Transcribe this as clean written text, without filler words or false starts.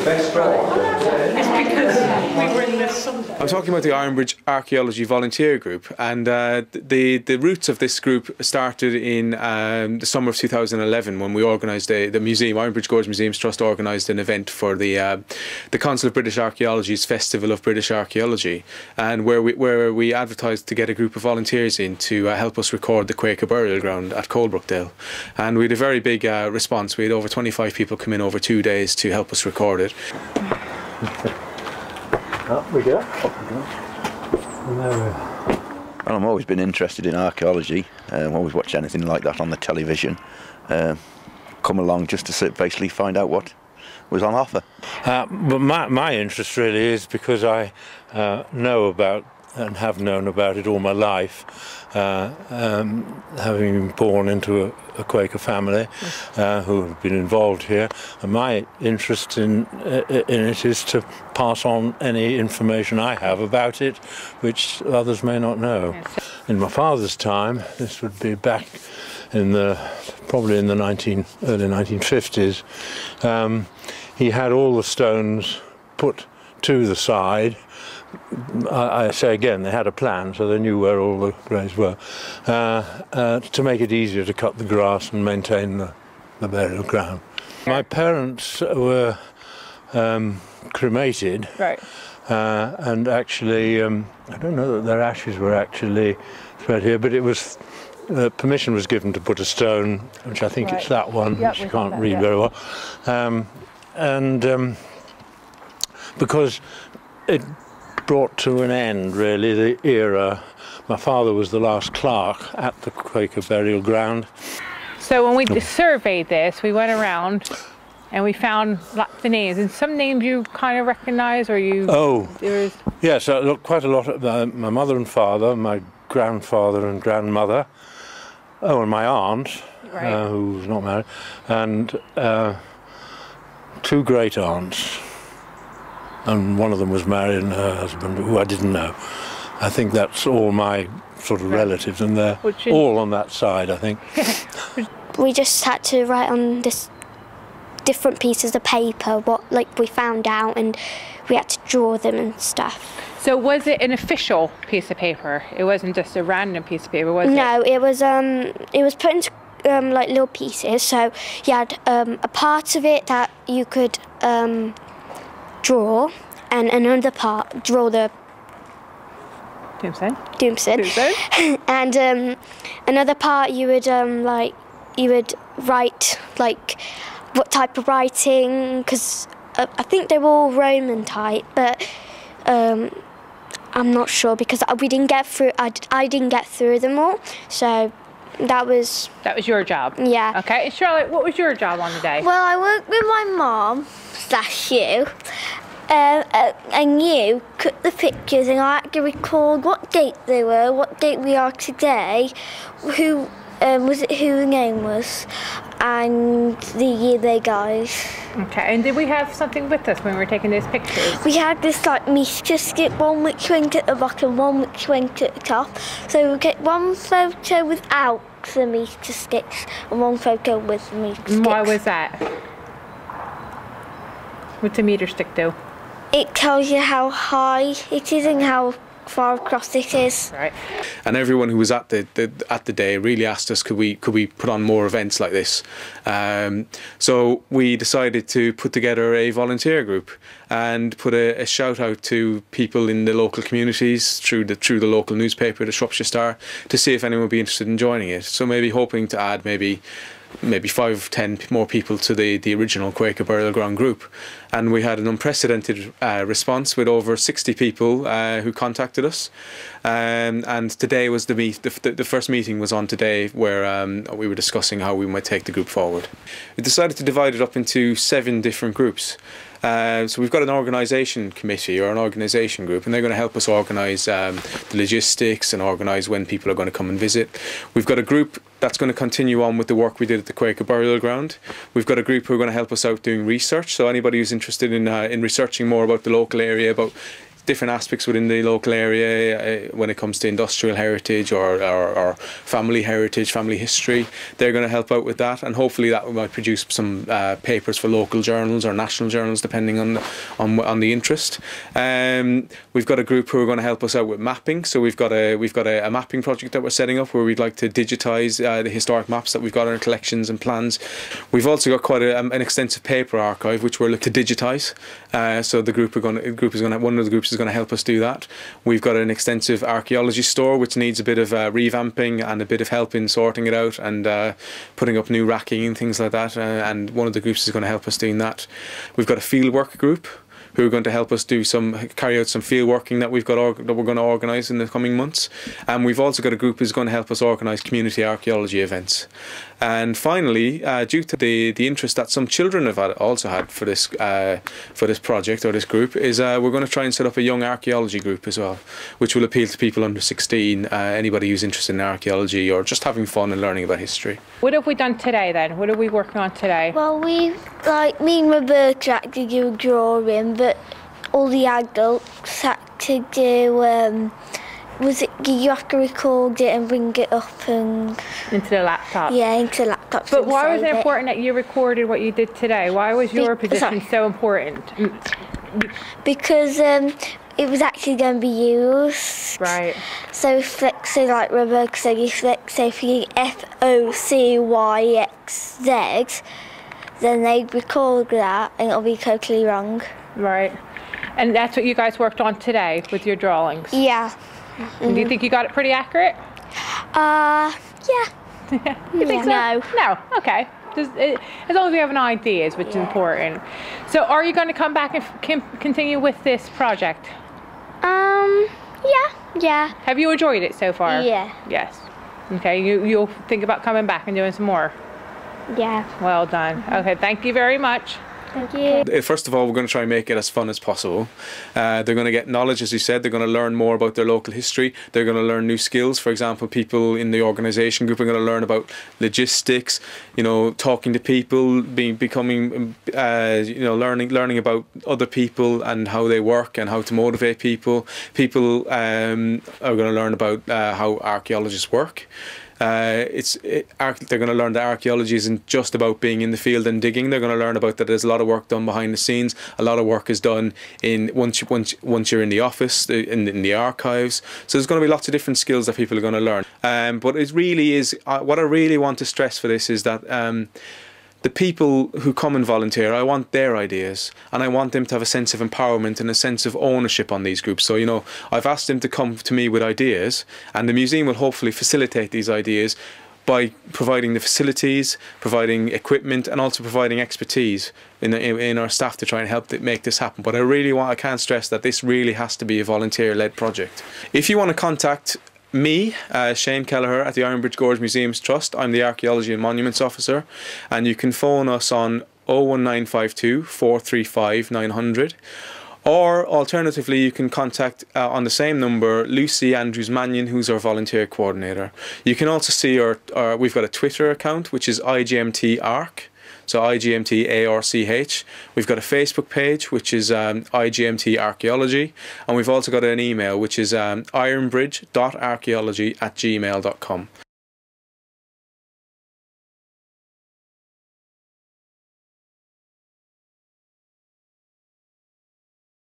It's because we were in this. I'm talking about the Ironbridge Archeology volunteer group, and the roots of this group started in the summer of 2011 when we organised the museum. Ironbridge Gorge Museums Trust organised an event for the Council of British Archaeology's Festival of British Archaeology, and where we advertised to get a group of volunteers in to help us record the Quaker burial ground at Coalbrookdale, and we had a very big response. We had over 25 people come in over 2 days to help us record it. Up we go. Well, I've always been interested in archaeology. Always watch anything like that on the television. Come along just to basically find out what was on offer. But my interest really is because I know about and have known about it all my life, having been born into a Quaker family who have been involved here. And my interest in it is to pass on any information I have about it, which others may not know. In my father's time, this would be back in probably in the early 1950s, he had all the stones put to the side. I say again, they had a plan, so they knew where all the graves were, to make it easier to cut the grass and maintain the burial ground. My parents were cremated, Right. And actually, I don't know that their ashes were actually spread here, but it was permission was given to put a stone, which I think it's that one, which you can't read very well, because it brought to an end really the era. My father was the last clerk at the Quaker burial ground. So when we surveyed this, we went around and we found lots of names, and some names you kind of recognise, or you... Oh, yes, quite a lot of my mother and father, my grandfather and grandmother, and my aunt, Right. who was not married, and two great aunts. And one of them was married, and her husband, who I didn't know. I think that's all my sort of relatives, and they're all on that side, I think. We just had to write on this different pieces of paper what we found out, and we had to draw them and stuff. So was it an official piece of paper? It wasn't just a random piece of paper, was it? No, it was put into like little pieces. So you had a part of it that you could draw, and another part draw the Doomsday. And another part you would write what type of writing, because I think they were all Roman type, but I'm not sure because we didn't get through. I didn't get through them all, so that was your job. Yeah. Okay, Charlotte, what was your job on the day? Well, I worked with my mum / you, and you cut the pictures, and I had to record what date they were, what date we are today, who the name was, and the year they died. Okay, and did we have something with us when we were taking those pictures? We had this meter stick, one which went at the bottom, one which went at the top. So we get one photo without the meter sticks and one photo with the meter sticks. Why was that? What's a meter stick do? It tells you how high it is and how far across it is. Right. And everyone who was at the day really asked us, could we put on more events like this? So we decided to put together a volunteer group and put a shout out to people in the local communities through the local newspaper, the Shropshire Star, to see if anyone would be interested in joining it. So maybe hoping to add maybe 5-10 more people to the original Quaker burial ground group, and we had an unprecedented response with over 60 people who contacted us, and today was the first meeting was on today, where we were discussing how we might take the group forward. We decided to divide it up into 7 different groups. So we've got an organisation committee or an organisation group, and they're going to help us organise the logistics and organise when people are going to come and visit. We've got a group that's going to continue on with the work we did at the Quaker burial ground. We've got a group who are going to help us out doing research. So anybody who's interested in researching more about the local area, about different aspects within the local area when it comes to industrial heritage or family heritage, family history. They're going to help out with that, and hopefully that might produce some papers for local journals or national journals, depending on the interest. We've got a group who are going to help us out with mapping. So we've got a mapping project that we're setting up where we'd like to digitise the historic maps that we've got in our collections and plans. We've also got quite an extensive paper archive which we're looking to digitise. So one of the groups is going to help us do that. We've got an extensive archaeology store which needs a bit of revamping and a bit of help in sorting it out and putting up new racking and things like that. And one of the groups is going to help us doing that. We've got a fieldwork group who are going to help us carry out some field working that we're going to organise in the coming months. And we've also got a group who's going to help us organise community archaeology events. And finally, due to the interest that some children have also had for this project or this group, is we're going to try and set up a young archaeology group as well, which will appeal to people under 16, anybody who's interested in archaeology or just having fun and learning about history. What have we done today then? What are we working on today? Well, me and Roberta had to do a drawing, but all the adults had to do, you have to record it and bring it up and... Into the laptop? Yeah, into the laptop. But why was it important that you recorded what you did today? Why was your position so important? Because it was actually going to be used. Right. So like Rebecca said, if you FOCYXZ, then they record that and it'll be totally wrong. Right. And that's what you guys worked on today with your drawings? Yeah. Do you think you got it pretty accurate? Yeah. You think so? No. Okay. Just, as long as we have an idea, which is important. So, are you going to come back and continue with this project? Yeah. Have you enjoyed it so far? Yeah. Yes. Okay. You'll think about coming back and doing some more. Yeah. Well done. Okay. Thank you very much. Thank you. First of all, we're going to try and make it as fun as possible. They're going to get knowledge, as you said. They're going to learn more about their local history. They're going to learn new skills. For example, people in the organisation group are going to learn about logistics, talking to people, learning about other people and how they work and how to motivate people. People are going to learn about how archaeologists work. They're going to learn that archaeology isn't just about being in the field and digging. They're going to learn about that there's a lot of work done behind the scenes. A lot of work is done once you're in the office, in the archives. So there's going to be lots of different skills that people are going to learn. But it really is, what I really want to stress for this is that the people who come and volunteer, I want their ideas and I want them to have a sense of empowerment and a sense of ownership on these groups. So, I've asked them to come to me with ideas, and the museum will hopefully facilitate these ideas by providing the facilities, providing equipment, and also providing expertise in our staff to try and help make this happen. But I can't stress that this really has to be a volunteer-led project. If you want to contact me, Shane Kelleher at the Ironbridge Gorge Museums Trust. I'm the Archaeology and Monuments Officer, and you can phone us on 01952 435 900, or alternatively you can contact on the same number Lucy Andrews-Mannion, who's our volunteer coordinator. You can also see we've got a Twitter account which is IGMT-ARC. So IGMT-ARCH. We've got a Facebook page which is IGMT Archeology, and we've also got an email which is ironbridge.archeology@gmail.com.